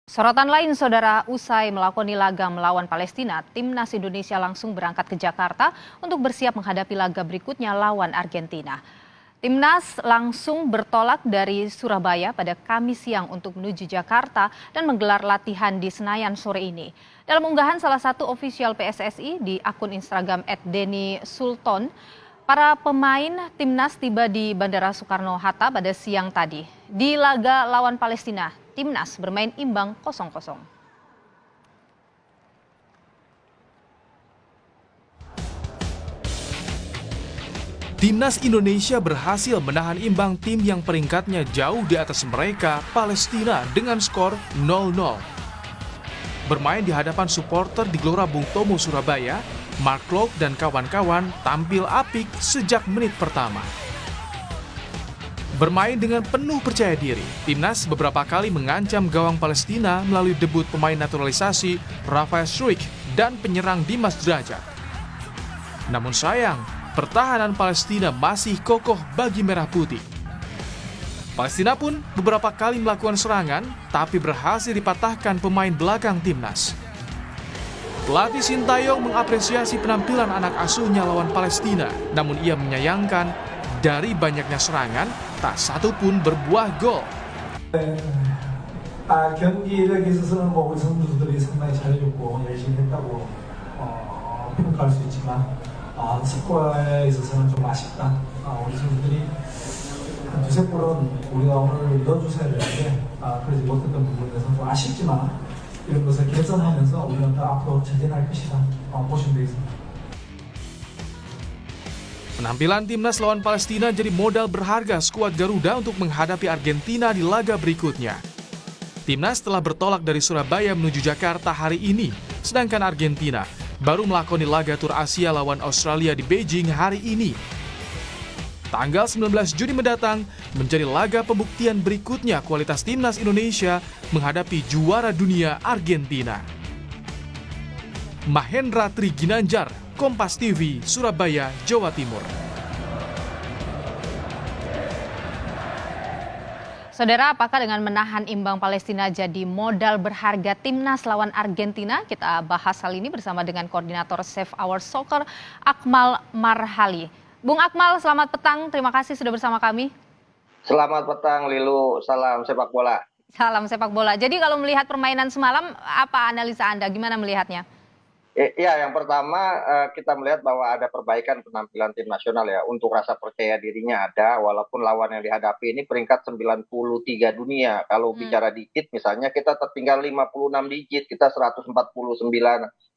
Sorotan lain, saudara, usai melakoni laga melawan Palestina, timnas Indonesia langsung berangkat ke Jakarta untuk bersiap menghadapi laga berikutnya lawan Argentina. Timnas langsung bertolak dari Surabaya pada Kamis siang untuk menuju Jakarta dan menggelar latihan di Senayan sore ini. Dalam unggahan salah satu ofisial PSSI di akun Instagram @denny_sultan, para pemain timnas tiba di Bandara Soekarno-Hatta pada siang tadi. Di laga lawan Palestina, timnas bermain imbang 0-0. Timnas Indonesia berhasil menahan imbang tim yang peringkatnya jauh di atas mereka, Palestina, dengan skor 0-0. Bermain di hadapan supporter di Gelora Bung Tomo, Surabaya, Mark Klok dan kawan-kawan tampil apik sejak menit pertama. Bermain dengan penuh percaya diri, timnas beberapa kali mengancam gawang Palestina melalui debut pemain naturalisasi Rafael Struijk dan penyerang Dimas Drajat. Namun sayang, pertahanan Palestina masih kokoh bagi Merah Putih. Palestina pun beberapa kali melakukan serangan, tapi berhasil dipatahkan pemain belakang timnas. Pelatih Sintayong mengapresiasi penampilan anak asuhnya lawan Palestina, namun ia menyayangkan dari banyaknya serangan, tak satu pun berbuah gol. 경기력에 있어서는 우리 선수들이 상당히 잘해줬고 열심히 했다고 평가할 수 있지만 스코어에 있어서는 좀 아쉽다. 우리 선수들이 한 두세 골은 우리가 오늘 넣어주셔야 되는데 그러지 못했던 부분에 대해서 좀 아쉽지만 이런 것을 개선하면서 우리는 더 앞으로 전진할 것이다 보시면 되겠습니다. Penampilan timnas lawan Palestina jadi modal berharga skuad Garuda untuk menghadapi Argentina di laga berikutnya. Timnas telah bertolak dari Surabaya menuju Jakarta hari ini, sedangkan Argentina baru melakoni laga tur Asia lawan Australia di Beijing hari ini. Tanggal 19 Juni mendatang menjadi laga pembuktian berikutnya kualitas timnas Indonesia menghadapi juara dunia Argentina. Mahendra Tri Ginanjar, Kompas TV, Surabaya, Jawa Timur. Saudara, apakah dengan menahan imbang Palestina jadi modal berharga timnas lawan Argentina? Kita bahas hal ini bersama dengan Koordinator Save Our Soccer, Akmal Marhali. Bung Akmal, selamat petang. Terima kasih sudah bersama kami. Selamat petang, Lilu. Salam sepak bola. Salam sepak bola. Jadi kalau melihat permainan semalam, apa analisa Anda? Gimana melihatnya? Ya, yang pertama kita melihat bahwa ada perbaikan penampilan tim nasional ya. Untuk rasa percaya dirinya ada, walaupun lawan yang dihadapi ini peringkat 93 dunia. Kalau bicara digit misalnya kita tertinggal 56 digit, kita 149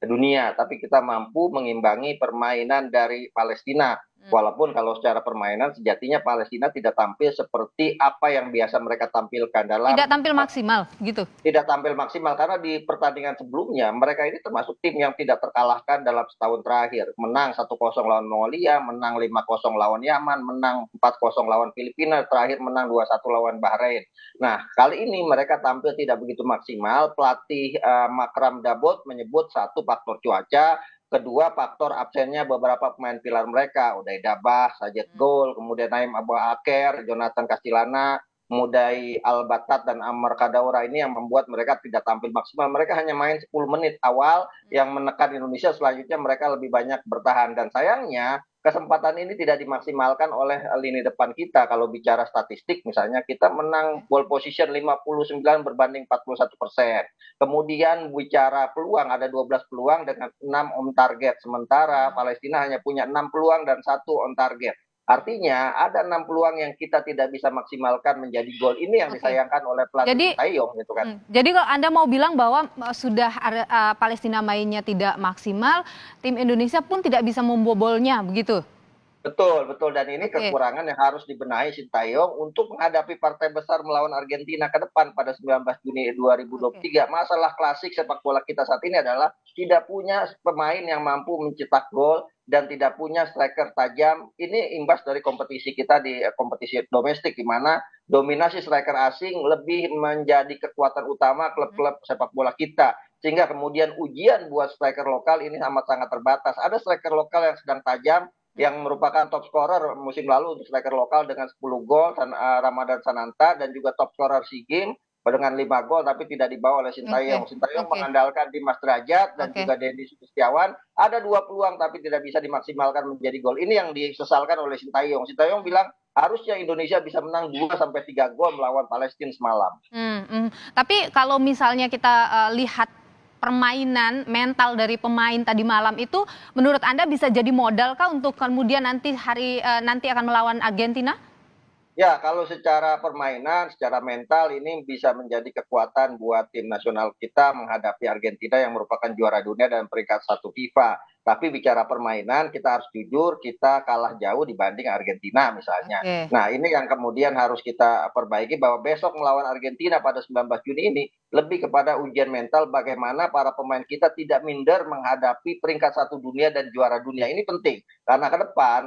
dunia. Tapi kita mampu mengimbangi permainan dari Palestina. Walaupun kalau secara permainan sejatinya Palestina tidak tampil seperti apa yang biasa mereka tampilkan dalam Tidak tampil maksimal, gitu. tidak tampil maksimal karena di pertandingan sebelumnya mereka ini termasuk tim yang tidak terkalahkan dalam setahun terakhir. Menang 1-0 lawan Mongolia, menang 5-0 lawan Yaman, menang 4-0 lawan Filipina, terakhir menang 2-1 lawan Bahrain. Nah, kali ini mereka tampil tidak begitu maksimal. Pelatih Makram Dabot menyebut satu faktor cuaca, kedua faktor absennya beberapa pemain pilar mereka, Uday Dabah, Sajid Gol, kemudian Naim Abu Aker, Jonathan Castilana, Mudai Al-Batat dan Amar Kadaura ini yang membuat mereka tidak tampil maksimal. Mereka hanya main 10 menit awal yang menekan Indonesia, selanjutnya mereka lebih banyak bertahan. Dan sayangnya kesempatan ini tidak dimaksimalkan oleh lini depan kita. Kalau bicara statistik misalnya kita menang ball position 59 berbanding 41%. Kemudian bicara peluang ada 12 peluang dengan 6 on target. Sementara Palestina hanya punya 6 peluang dan 1 on target. Artinya ada 6 peluang yang kita tidak bisa maksimalkan menjadi gol. Ini yang disayangkan oleh pelatih Sintayong gitu kan. Jadi kalau Anda mau bilang bahwa sudah Palestina mainnya tidak maksimal, tim Indonesia pun tidak bisa membobolnya, begitu? Betul, betul. Dan ini kekurangan yang harus dibenahi Sintayong untuk menghadapi partai besar melawan Argentina ke depan pada 19 Juni 2023. Masalah klasik sepak bola kita saat ini adalah tidak punya pemain yang mampu mencetak gol dan tidak punya striker tajam. Ini imbas dari kompetisi kita di kompetisi domestik, di mana dominasi striker asing lebih menjadi kekuatan utama klub-klub sepak bola kita. Sehingga kemudian ujian buat striker lokal ini amat sangat terbatas. Ada striker lokal yang sedang tajam, yang merupakan top scorer musim lalu untuk striker lokal dengan 10 gol, Ramadan Sananta, dan juga top scorer SEA Games dengan 5 gol tapi tidak dibawa oleh Sintayong. Sintayong Oke. mengandalkan Dimas Derajat dan Oke. juga Dendi Sulistiawan. Ada 2 peluang tapi tidak bisa dimaksimalkan menjadi gol. Ini yang disesalkan oleh Sintayong. Sintayong bilang harusnya Indonesia bisa menang 2-3 gol melawan Palestina semalam. Tapi kalau misalnya kita lihat permainan mental dari pemain tadi malam itu, menurut Anda bisa jadi modal kah untuk kemudian nanti akan melawan Argentina? Ya, kalau secara permainan, secara mental ini bisa menjadi kekuatan buat tim nasional kita menghadapi Argentina yang merupakan juara dunia dan peringkat 1 FIFA. Tapi bicara permainan, kita harus jujur, kita kalah jauh dibanding Argentina misalnya. Oke. Nah, ini yang kemudian harus kita perbaiki bahwa besok melawan Argentina pada 19 Juni ini lebih kepada ujian mental bagaimana para pemain kita tidak minder menghadapi peringkat 1 dunia dan juara dunia. Ini penting karena ke depan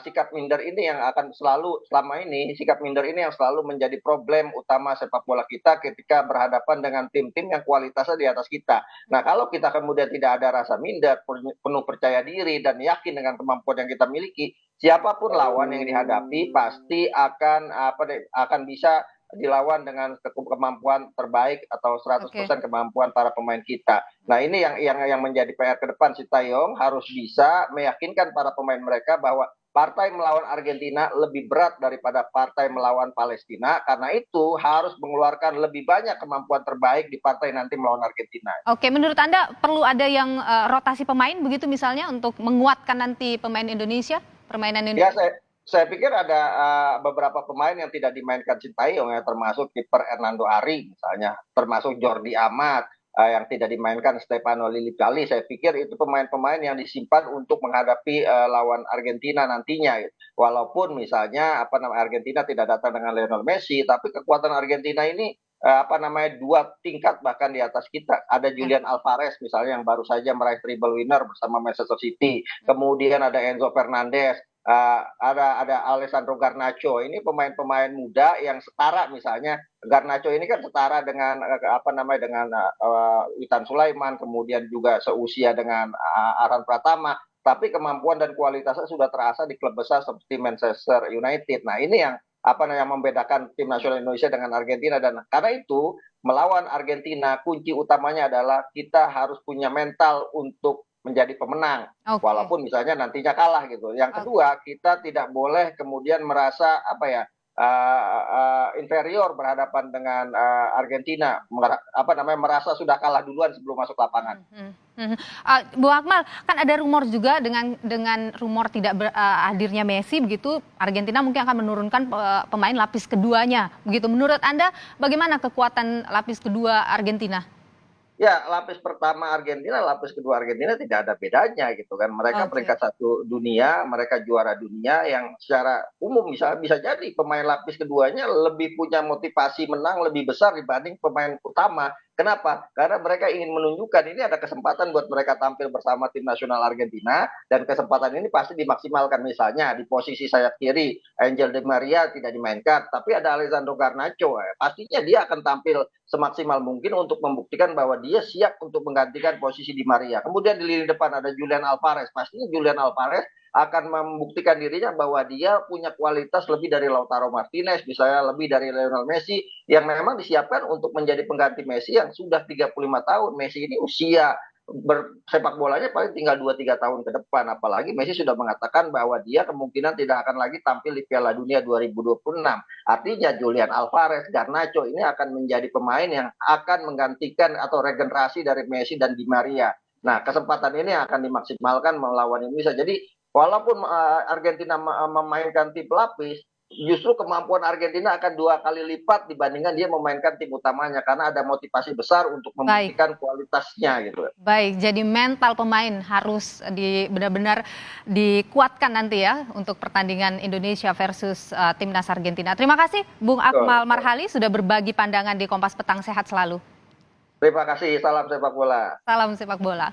sikap minder ini yang akan selalu selama ini sikap minder ini yang selalu menjadi problem utama sepak bola kita ketika berhadapan dengan tim-tim yang kualitasnya di atas kita. Nah, kalau kita kemudian tidak ada rasa minder, penuh percaya diri dan yakin dengan kemampuan yang kita miliki, siapapun lawan yang dihadapi pasti akan bisa dilawan dengan kemampuan terbaik atau 100% kemampuan para pemain kita. Nah, ini yang menjadi PR ke depan. Sintayong harus bisa meyakinkan para pemain mereka bahwa partai melawan Argentina lebih berat daripada partai melawan Palestina, karena itu harus mengeluarkan lebih banyak kemampuan terbaik di partai nanti melawan Argentina. Oke, menurut Anda perlu ada yang rotasi pemain begitu misalnya untuk menguatkan nanti pemain Indonesia, permainan Ya, Indonesia? saya pikir ada beberapa pemain yang tidak dimainkan Sintayong ya, termasuk kiper Hernando Ari misalnya, termasuk Jordi Amat, yang tidak dimainkan Stefano Lillipali. Saya pikir itu pemain-pemain yang disimpan untuk menghadapi lawan Argentina nantinya. Walaupun misalnya Argentina tidak datang dengan Lionel Messi, tapi kekuatan Argentina ini 2 tingkat bahkan di atas kita. Ada Julian Alvarez misalnya yang baru saja meraih treble winner bersama Manchester City. Kemudian ada Enzo Fernandez, ada Alessandro Garnacho. Ini pemain-pemain muda yang setara, misalnya Garnacho ini kan setara dengan Witan Sulaiman, kemudian juga seusia dengan Aran Pratama, tapi kemampuan dan kualitasnya sudah terasa di klub besar seperti Manchester United. Nah, ini yang membedakan tim nasional Indonesia dengan Argentina, dan karena itu melawan Argentina kunci utamanya adalah kita harus punya mental untuk menjadi pemenang, walaupun misalnya nantinya kalah gitu. Yang kedua, kita tidak boleh kemudian merasa inferior berhadapan dengan Argentina, merasa sudah kalah duluan sebelum masuk lapangan. Bu Akmal, kan ada rumor juga dengan rumor tidak hadirnya Messi begitu, Argentina mungkin akan menurunkan pemain lapis keduanya. Begitu, menurut Anda bagaimana kekuatan lapis kedua Argentina? Ya, lapis pertama Argentina, lapis kedua Argentina tidak ada bedanya gitu kan. Mereka peringkat 1 dunia, mereka juara dunia, yang secara umum bisa jadi pemain lapis keduanya lebih punya motivasi menang lebih besar dibanding pemain utama. Kenapa? Karena mereka ingin menunjukkan ini ada kesempatan buat mereka tampil bersama tim nasional Argentina, dan kesempatan ini pasti dimaksimalkan. Misalnya di posisi sayap kiri, Angel Di Maria tidak dimainkan, tapi ada Alessandro Garnacho. Pastinya dia akan tampil semaksimal mungkin untuk membuktikan bahwa dia siap untuk menggantikan posisi Di Maria. Kemudian di lini depan ada Julian Alvarez. Pastinya Julian Alvarez akan membuktikan dirinya bahwa dia punya kualitas lebih dari Lautaro Martinez, misalnya lebih dari Lionel Messi, yang memang disiapkan untuk menjadi pengganti Messi yang sudah 35 tahun. Messi ini usia bersepak bolanya paling tinggal 2-3 tahun ke depan. Apalagi Messi sudah mengatakan bahwa dia kemungkinan tidak akan lagi tampil di Piala Dunia 2026. Artinya Julian Alvarez, Garnacho ini akan menjadi pemain yang akan menggantikan atau regenerasi dari Messi dan Di Maria. Nah, kesempatan ini akan dimaksimalkan melawan Indonesia. Jadi walaupun Argentina memainkan tim pelapis, justru kemampuan Argentina akan 2 kali lipat dibandingkan dia memainkan tim utamanya, karena ada motivasi besar untuk membuktikan kualitasnya gitu. Baik, jadi mental pemain harus benar-benar dikuatkan nanti ya untuk pertandingan Indonesia versus timnas Argentina. Terima kasih Bung Akmal Marhali sudah berbagi pandangan di Kompas Petang. Sehat selalu. Terima kasih, salam sepak bola. Salam sepak bola.